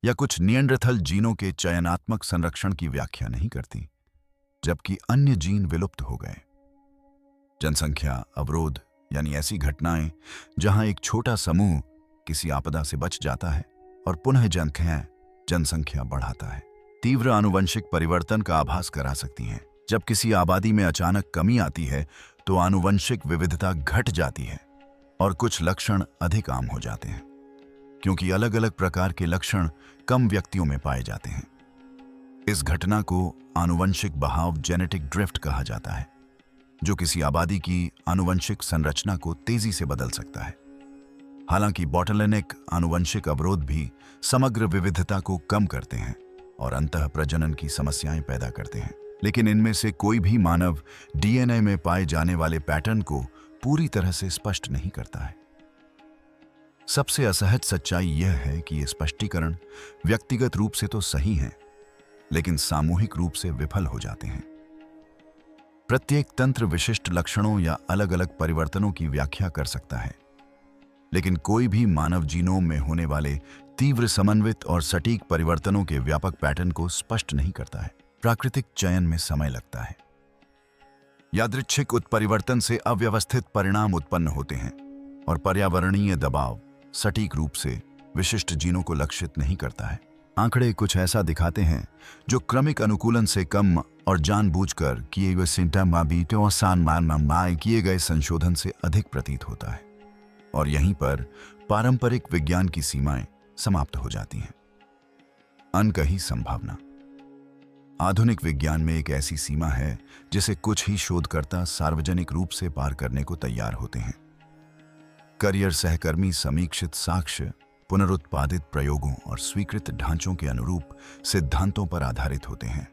या कुछ निएंडरथल जीनों के चयनात्मक संरक्षण की व्याख्या नहीं करती, जबकि अन्य जीन विलुप्त हो गए। जनसंख्या अवरोध यानी ऐसी घटनाएं जहां एक छोटा समूह किसी आपदा से बच जाता है और पुनः जनसंख्या बढ़ाता है, तीव्र आनुवंशिक परिवर्तन का आभास करा सकती हैं। जब किसी आबादी में अचानक कमी आती है तो आनुवंशिक विविधता घट जाती है और कुछ लक्षण अधिक आम हो जाते हैं, क्योंकि अलग अलग प्रकार के लक्षण कम व्यक्तियों में पाए जाते हैं। इस घटना को आनुवंशिक बहाव, जेनेटिक ड्रिफ्ट कहा जाता है, जो किसी आबादी की आनुवंशिक संरचना को तेजी से बदल सकता है। हालांकि बॉटलनेक आनुवंशिक अवरोध भी समग्र विविधता को कम करते हैं और अंतः प्रजनन की समस्याएं पैदा करते हैं, लेकिन इनमें से कोई भी मानव डीएनए में पाए जाने वाले पैटर्न को पूरी तरह से स्पष्ट नहीं करता है। सबसे असहज सच्चाई यह है कि ये स्पष्टीकरण व्यक्तिगत रूप से तो सही हैं, लेकिन सामूहिक रूप से विफल हो जाते हैं। प्रत्येक तंत्र विशिष्ट लक्षणों या अलग अलग परिवर्तनों की व्याख्या कर सकता है, लेकिन कोई भी मानव जीनोम में होने वाले तीव्र, समन्वित और सटीक परिवर्तनों के व्यापक पैटर्न को स्पष्ट नहीं करता है। प्राकृतिक चयन में समय लगता है। यादृच्छिक उत्परिवर्तन से अव्यवस्थित परिणाम उत्पन्न होते हैं और पर्यावरणीय दबाव सटीक रूप से विशिष्ट जीनों को लक्षित नहीं करता है। आंकड़े कुछ ऐसा दिखाते हैं जो क्रमिक अनुकूलन से कम और जानबूझकर किए गए संशोधन से अधिक प्रतीत होता है, और यहीं पर पारंपरिक विज्ञान की सीमाएं समाप्त हो जाती हैं। अनकही संभावना आधुनिक विज्ञान में एक ऐसी सीमा है जिसे कुछ ही शोधकर्ता सार्वजनिक रूप से पार करने को तैयार होते हैं। करियर सहकर्मी समीक्षित साक्ष्य, पुनरुत्पादित प्रयोगों और स्वीकृत ढांचों के अनुरूप सिद्धांतों पर आधारित होते हैं।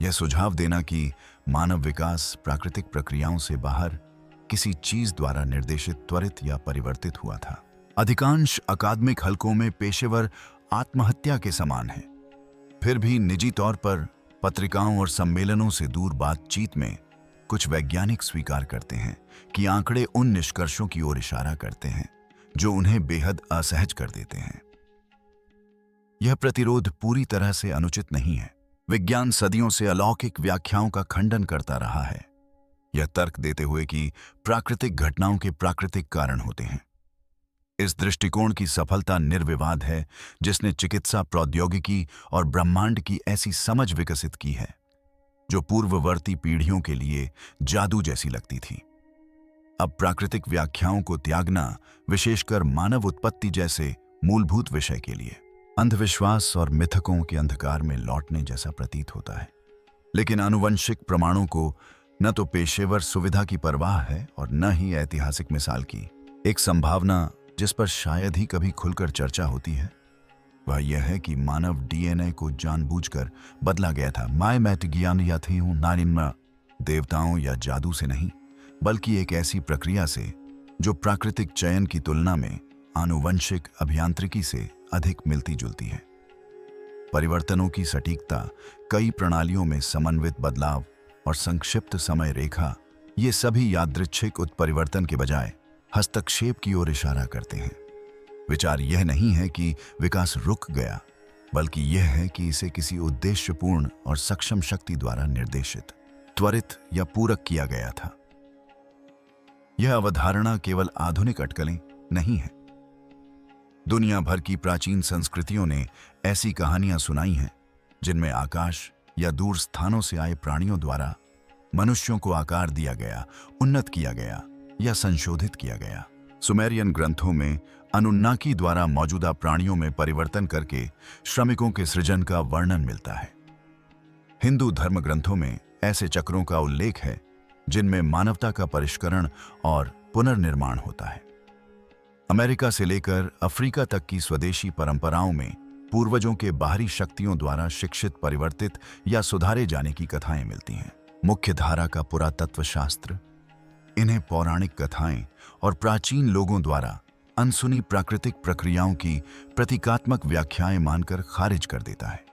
यह सुझाव देना कि मानव विकास प्राकृतिक प्रक्रियाओं से बाहर किसी चीज द्वारा निर्देशित, त्वरित या परिवर्तित हुआ था, अधिकांश अकादमिक हलकों में पेशेवर आत्महत्या के समान है। फिर भी निजी तौर पर पत्रिकाओं और सम्मेलनों से दूर बातचीत में कुछ वैज्ञानिक स्वीकार करते हैं कि आंकड़े उन निष्कर्षों की ओर इशारा करते हैं जो उन्हें बेहद असहज कर देते हैं। यह प्रतिरोध पूरी तरह से अनुचित नहीं है। विज्ञान सदियों से अलौकिक व्याख्याओं का खंडन करता रहा है, यह तर्क देते हुए कि प्राकृतिक घटनाओं के प्राकृतिक कारण होते हैं। इस दृष्टिकोण की सफलता निर्विवाद है, जिसने चिकित्सा प्रौद्योगिकी और ब्रह्मांड की ऐसी समझ विकसित की है जो पूर्ववर्ती पीढ़ियों के लिए जादू जैसी लगती थी। अब प्राकृतिक व्याख्याओं को त्यागना, विशेषकर मानव उत्पत्ति जैसे मूलभूत विषय के लिए, अंधविश्वास और मिथकों के अंधकार में लौटने जैसा प्रतीत होता है। लेकिन आनुवंशिक प्रमाणों को न तो पेशेवर सुविधा की परवाह है और न ही ऐतिहासिक मिसाल की। एक संभावना जिस पर शायद ही कभी खुलकर चर्चा होती है वह यह है कि मानव डीएनए को जानबूझकर बदला गया था। माय मैट ज्ञान या थी हूं नारिन्मा, देवताओं या जादू से नहीं, बल्कि एक ऐसी प्रक्रिया से जो प्राकृतिक चयन की तुलना में आनुवंशिक अभियांत्रिकी से अधिक मिलती जुलती है। परिवर्तनों की सटीकता, कई प्रणालियों में समन्वित बदलाव और संक्षिप्त समय रेखा, ये सभी यादृच्छिक उत्परिवर्तन के बजाय हस्तक्षेप की ओर इशारा करते हैं। विचार यह नहीं है कि विकास रुक गया, बल्कि यह है कि इसे किसी उद्देश्यपूर्ण और सक्षम शक्ति द्वारा निर्देशित, त्वरित या पूरक किया गया था। यह अवधारणा केवल आधुनिक अटकलें नहीं है। दुनिया भर की प्राचीन संस्कृतियों ने ऐसी कहानियां सुनाई हैं जिनमें आकाश या दूर स्थानों से आए प्राणियों द्वारा मनुष्यों को आकार दिया गया, उन्नत किया गया या संशोधित किया गया। सुमेरियन ग्रंथों में अनुन्नाकी द्वारा मौजूदा प्राणियों में परिवर्तन करके श्रमिकों के सृजन का वर्णन मिलता है। हिंदू धर्म ग्रंथों में ऐसे चक्रों का उल्लेख है जिनमें मानवता का परिष्करण और पुनर्निर्माण होता है। अमेरिका से लेकर अफ्रीका तक की स्वदेशी परंपराओं में पूर्वजों के बाहरी शक्तियों द्वारा शिक्षित, परिवर्तित या सुधारे जाने की कथाएं मिलती हैं। मुख्य धारा का पुरातत्व शास्त्र इन्हें पौराणिक कथाएं और प्राचीन लोगों द्वारा अनसुनी प्राकृतिक प्रक्रियाओं की प्रतीकात्मक व्याख्याएं मानकर खारिज कर देता है।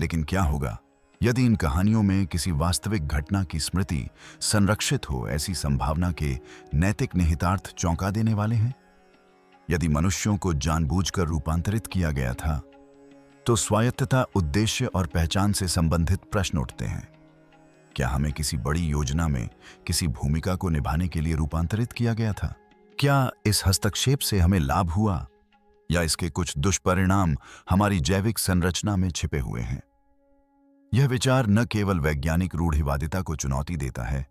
लेकिन क्या होगा यदि इन कहानियों में किसी वास्तविक घटना की स्मृति संरक्षित हो? ऐसी संभावना के नैतिक निहितार्थ चौंका देने वाले हैं। यदि मनुष्यों को जानबूझकर रूपांतरित किया गया था तो स्वायत्तता, उद्देश्य और पहचान से संबंधित प्रश्न उठते हैं। क्या हमें किसी बड़ी योजना में किसी भूमिका को निभाने के लिए रूपांतरित किया गया था? क्या इस हस्तक्षेप से हमें लाभ हुआ या इसके कुछ दुष्परिणाम हमारी जैविक संरचना में छिपे हुए हैं? यह विचार न केवल वैज्ञानिक रूढ़िवादिता को चुनौती देता है,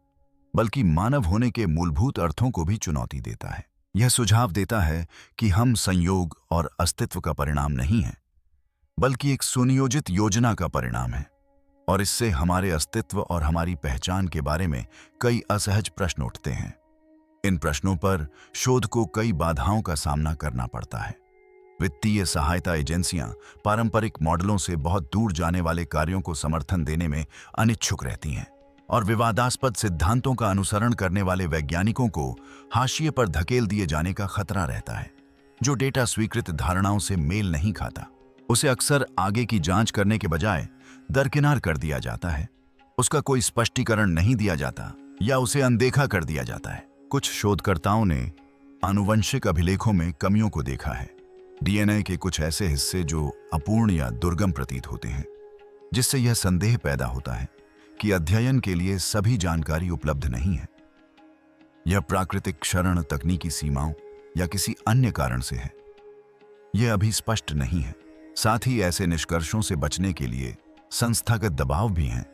बल्कि मानव होने के मूलभूत अर्थों को भी चुनौती देता है। यह सुझाव देता है कि हम संयोग और अस्तित्व का परिणाम नहीं हैं, बल्कि एक सुनियोजित योजना का परिणाम है, और इससे हमारे अस्तित्व और हमारी पहचान के बारे में कई असहज प्रश्न उठते हैं। इन प्रश्नों पर शोध को कई बाधाओं का सामना करना पड़ता है। वित्तीय सहायता एजेंसियां पारंपरिक मॉडलों से बहुत दूर जाने वाले कार्यों को समर्थन देने में अनिच्छुक रहती हैं, और विवादास्पद सिद्धांतों का अनुसरण करने वाले वैज्ञानिकों को हाशिए पर धकेल दिए जाने का खतरा रहता है। जो डेटा स्वीकृत धारणाओं से मेल नहीं खाता, उसे अक्सर आगे की जांच करने के बजाय दरकिनार कर दिया जाता है। उसका कोई स्पष्टीकरण नहीं दिया जाता या उसे अनदेखा कर दिया जाता है। कुछ शोधकर्ताओं ने आनुवंशिक अभिलेखों में कमियों को देखा है। डीएनए के कुछ ऐसे हिस्से जो अपूर्ण या दुर्गम प्रतीत होते हैं, जिससे यह संदेह पैदा होता है कि अध्ययन के लिए सभी जानकारी उपलब्ध नहीं है। यह प्राकृतिक क्षरण, तकनीकी सीमाओं या किसी अन्य कारण से है, यह अभी स्पष्ट नहीं है। साथ ही ऐसे निष्कर्षों से बचने के लिए संस्थागत दबाव भी हैं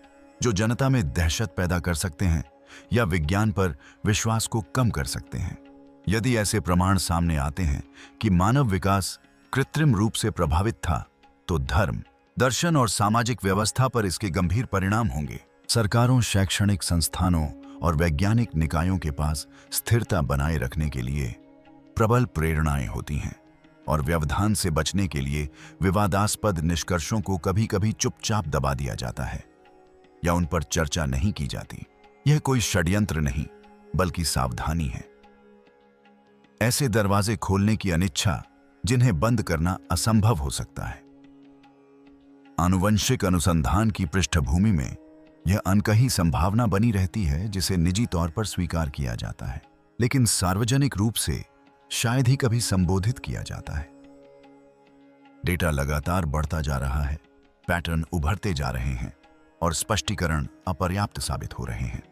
जो जनता में दहशत पैदा कर सकते हैं या विज्ञान पर विश्वास को कम कर सकते हैं। यदि ऐसे प्रमाण सामने आते हैं कि मानव विकास कृत्रिम रूप से प्रभावित था, तो धर्म, दर्शन और सामाजिक व्यवस्था पर इसके गंभीर परिणाम होंगे। सरकारों, शैक्षणिक संस्थानों और वैज्ञानिक निकायों के पास स्थिरता बनाए रखने के लिए प्रबल प्रेरणाएं होती हैं, और व्यवधान से बचने के लिए विवादास्पद निष्कर्षों को कभी-कभी चुपचाप दबा दिया जाता है या उन पर चर्चा नहीं की जाती। यह कोई षड्यंत्र नहीं, बल्कि सावधानी है। ऐसे दरवाजे खोलने की अनिच्छा जिन्हें बंद करना असंभव हो सकता है। आनुवंशिक अनुसंधान की पृष्ठभूमि में यह अनकही संभावना बनी रहती है जिसे निजी तौर पर स्वीकार किया जाता है, लेकिन सार्वजनिक रूप से शायद ही कभी संबोधित किया जाता है। डेटा लगातार बढ़ता जा रहा है, पैटर्न उभरते जा रहे हैं और स्पष्टीकरण अपर्याप्त साबित हो रहे हैं।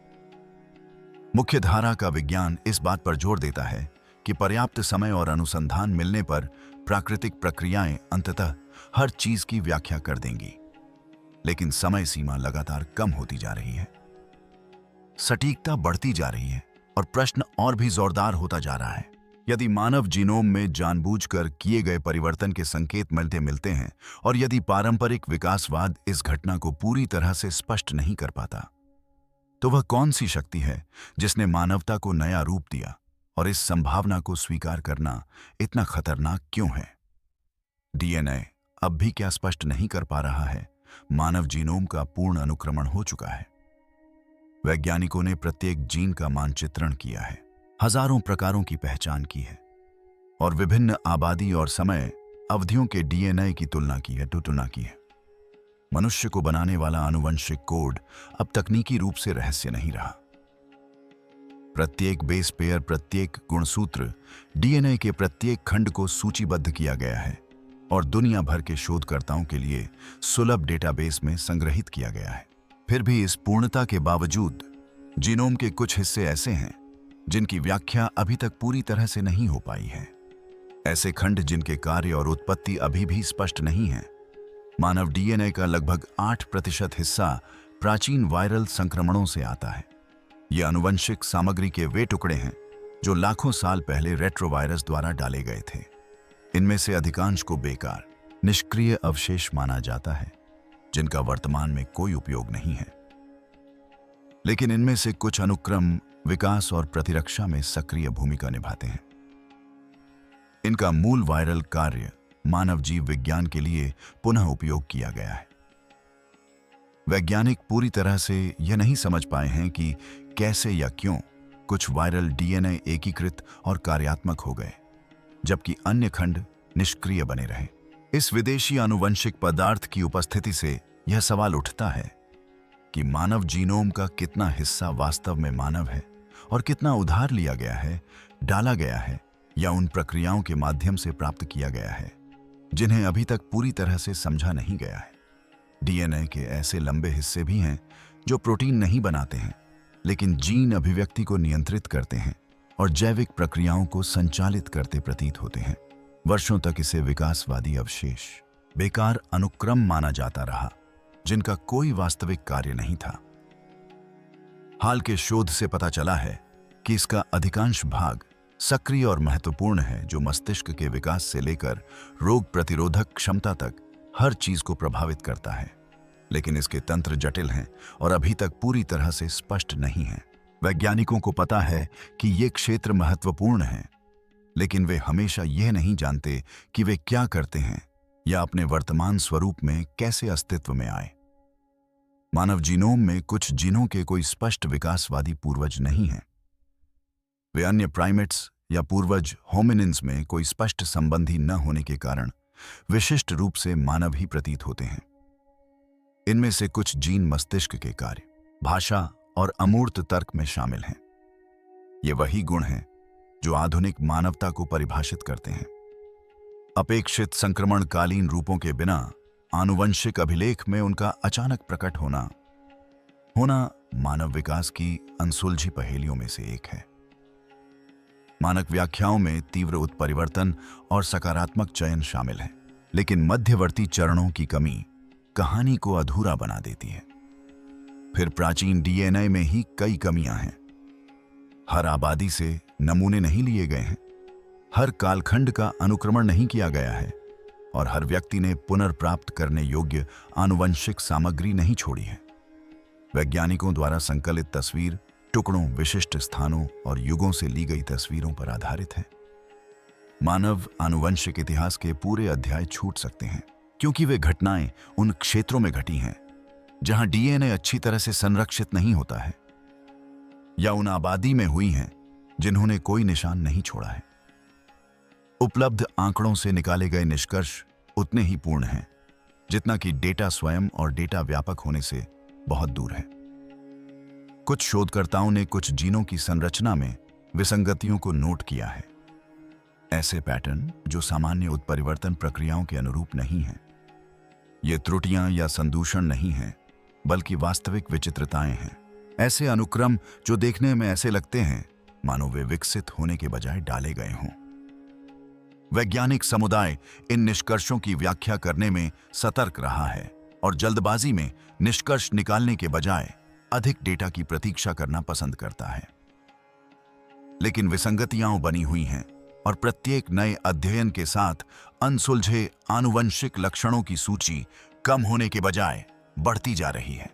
मुख्य धारा का विज्ञान इस बात पर जोर देता है कि पर्याप्त समय और अनुसंधान मिलने पर प्राकृतिक प्रक्रियाएं अंततः हर चीज की व्याख्या कर देंगी, लेकिन समय सीमा लगातार कम होती जा रही है। सटीकता बढ़ती जा रही है और प्रश्न और भी जोरदार होता जा रहा है। यदि मानव जीनोम में जानबूझकर किए गए परिवर्तन के संकेत मिलते मिलते हैं और यदि पारंपरिक विकासवाद इस घटना को पूरी तरह से स्पष्ट नहीं कर पाता, तो वह कौन सी शक्ति है जिसने मानवता को नया रूप दिया और इस संभावना को स्वीकार करना इतना खतरनाक क्यों है? डीएनए अब भी क्या स्पष्ट नहीं कर पा रहा है? मानव जीनोम का पूर्ण अनुक्रमण हो चुका है। वैज्ञानिकों ने प्रत्येक जीन का मानचित्रण किया है, हजारों प्रकारों की पहचान की है और विभिन्न आबादी और समय अवधियों के डीएनए की तुलना की है। मनुष्य को बनाने वाला आनुवंशिक कोड अब तकनीकी रूप से रहस्य नहीं रहा। प्रत्येक बेस पेयर, प्रत्येक गुणसूत्र, डीएनए के प्रत्येक खंड को सूचीबद्ध किया गया है और दुनिया भर के शोधकर्ताओं के लिए सुलभ डेटाबेस में संग्रहित किया गया है। फिर भी इस पूर्णता के बावजूद जीनोम के कुछ हिस्से ऐसे हैं जिनकी व्याख्या अभी तक पूरी तरह से नहीं हो पाई है। ऐसे खंड जिनके कार्य और उत्पत्ति अभी भी स्पष्ट नहीं है। मानव डीएनए का लगभग 8% हिस्सा प्राचीन वायरल संक्रमणों से आता है। ये आनुवंशिक सामग्री के वे टुकड़े हैं जो लाखों साल पहले रेट्रोवायरस द्वारा डाले गए थे। इनमें से अधिकांश को बेकार, निष्क्रिय अवशेष माना जाता है जिनका वर्तमान में कोई उपयोग नहीं है। लेकिन इनमें से कुछ अनुक्रम, विकास और प्रतिरक्षा में सक्रिय भूमिका निभाते हैं। इनका मूल वायरल कार्य मानव जीव विज्ञान के लिए पुनः उपयोग किया गया है। वैज्ञानिक पूरी तरह से यह नहीं समझ पाए हैं कि कैसे या क्यों कुछ वायरल डीएनए एकीकृत और कार्यात्मक हो गए, जबकि अन्य खंड निष्क्रिय बने रहे। इस विदेशी आनुवंशिक पदार्थ की उपस्थिति से यह सवाल उठता है कि मानव जीनोम का कितना हिस्सा वास्तव में मानव है और कितना उधार लिया गया है, डाला गया है या उन प्रक्रियाओं के माध्यम से प्राप्त किया गया है जिन्हें अभी तक पूरी तरह से समझा नहीं गया है। डीएनए के ऐसे लंबे हिस्से भी हैं जो प्रोटीन नहीं बनाते हैं, लेकिन जीन अभिव्यक्ति को नियंत्रित करते हैं और जैविक प्रक्रियाओं को संचालित करते प्रतीत होते हैं। वर्षों तक इसे विकासवादी अवशेष, बेकार अनुक्रम माना जाता रहा जिनका कोई वास्तविक कार्य नहीं था। हाल के शोध से पता चला है कि इसका अधिकांश भाग सक्रिय और महत्वपूर्ण है, जो मस्तिष्क के विकास से लेकर रोग प्रतिरोधक क्षमता तक हर चीज को प्रभावित करता है। लेकिन इसके तंत्र जटिल हैं और अभी तक पूरी तरह से स्पष्ट नहीं हैं। वैज्ञानिकों को पता है कि ये क्षेत्र महत्वपूर्ण हैं, लेकिन वे हमेशा यह नहीं जानते कि वे क्या करते हैं या अपने वर्तमान स्वरूप में कैसे अस्तित्व में आए। मानव जीनोम में कुछ जीनों के कोई स्पष्ट विकासवादी पूर्वज नहीं हैं। वे अन्य प्राइमेट्स या पूर्वज होमिनिन्स में कोई स्पष्ट संबंधी न होने के कारण विशिष्ट रूप से मानव ही प्रतीत होते हैं। इनमें से कुछ जीन मस्तिष्क के कार्य, भाषा और अमूर्त तर्क में शामिल हैं। ये वही गुण हैं जो आधुनिक मानवता को परिभाषित करते हैं। अपेक्षित संक्रमणकालीन रूपों के बिना आनुवंशिक अभिलेख में उनका अचानक प्रकट होना मानव विकास की अनसुलझी पहेलियों में से एक है। मानक व्याख्याओं में तीव्र उत्परिवर्तन और सकारात्मक चयन शामिल है, लेकिन मध्यवर्ती चरणों की कमी कहानी को अधूरा बना देती है। फिर प्राचीन डीएनए में ही कई कमियां हैं। हर आबादी से नमूने नहीं लिए गए हैं, हर कालखंड का अनुक्रमण नहीं किया गया है और हर व्यक्ति ने पुनर्प्राप्त करने योग्य आनुवंशिक सामग्री नहीं छोड़ी है। वैज्ञानिकों द्वारा संकलित तस्वीर टुकड़ों, विशिष्ट स्थानों और युगों से ली गई तस्वीरों पर आधारित है। मानव आनुवंशिक इतिहास के पूरे अध्याय छूट सकते हैं, क्योंकि वे घटनाएं उन क्षेत्रों में घटी हैं जहां डीएनए अच्छी तरह से संरक्षित नहीं होता है, या उन आबादी में हुई हैं जिन्होंने कोई निशान नहीं छोड़ा है। उपलब्ध आंकड़ों से निकाले गए निष्कर्ष उतने ही पूर्ण हैं जितना कि डेटा स्वयं और डेटा व्यापक होने से बहुत दूर है। कुछ शोधकर्ताओं ने कुछ जीनों की संरचना में विसंगतियों को नोट किया है, ऐसे पैटर्न जो सामान्य उत्परिवर्तन प्रक्रियाओं के अनुरूप नहीं हैं। ये त्रुटियां या संदूषण नहीं हैं, बल्कि वास्तविक विचित्रताएं हैं। ऐसे अनुक्रम जो देखने में ऐसे लगते हैं मानो वे विकसित होने के बजाय डाले गए हों। वैज्ञानिक समुदाय इन निष्कर्षों की व्याख्या करने में सतर्क रहा है और जल्दबाजी में निष्कर्ष निकालने के बजाय अधिक डेटा की प्रतीक्षा करना पसंद करता है। लेकिन विसंगतियां बनी हुई हैं और प्रत्येक नए अध्ययन के साथ अनसुलझे आनुवंशिक लक्षणों की सूची कम होने के बजाय बढ़ती जा रही है।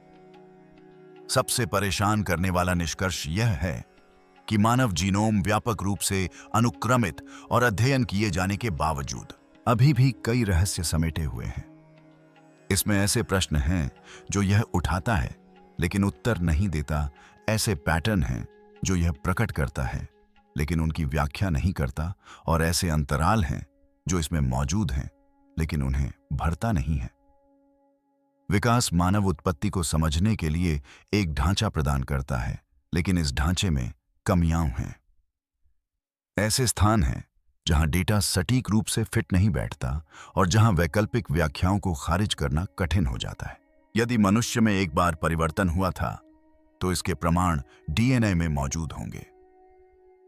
सबसे परेशान करने वाला निष्कर्ष यह है कि मानव जीनोम व्यापक रूप से अनुक्रमित और अध्ययन किए जाने के बावजूद अभी भी कई रहस्य समेटे हुए हैं। इसमें ऐसे प्रश्न हैं जो यह उठाता है लेकिन उत्तर नहीं देता, ऐसे पैटर्न हैं जो यह प्रकट करता है लेकिन उनकी व्याख्या नहीं करता, और ऐसे अंतराल हैं जो इसमें मौजूद हैं लेकिन उन्हें भरता नहीं है। विकास मानव उत्पत्ति को समझने के लिए एक ढांचा प्रदान करता है, लेकिन इस ढांचे में कमियां हैं। ऐसे स्थान हैं जहां डेटा सटीक रूप से फिट नहीं बैठता और जहां वैकल्पिक व्याख्याओं को खारिज करना कठिन हो जाता है। यदि मनुष्य में एक बार परिवर्तन हुआ था तो इसके प्रमाण डीएनए में मौजूद होंगे,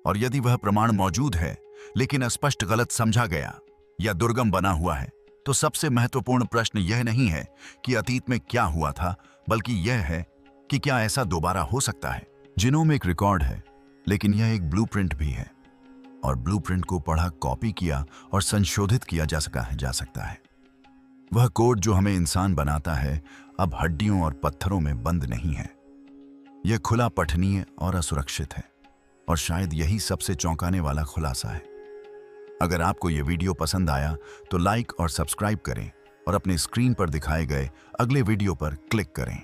और यदि वह प्रमाण मौजूद है लेकिन अस्पष्ट गलत समझा गया या दुर्गम बना हुआ है, तो सबसे महत्वपूर्ण प्रश्न यह नहीं है कि अतीत में क्या हुआ था, बल्कि यह है कि क्या ऐसा दोबारा हो सकता है। जीनोम एक रिकॉर्ड है, लेकिन यह एक ब्लूप्रिंट भी है, और ब्लूप्रिंट को पढ़ा, कॉपी किया और संशोधित किया जा सकता है। वह कोड जो हमें इंसान बनाता है अब हड्डियों और पत्थरों में बंद नहीं है। यह खुला, पठनीय और असुरक्षित है, और शायद यही सबसे चौंकाने वाला खुलासा है। अगर आपको यह वीडियो पसंद आया तो लाइक और सब्सक्राइब करें और अपने स्क्रीन पर दिखाए गए अगले वीडियो पर क्लिक करें।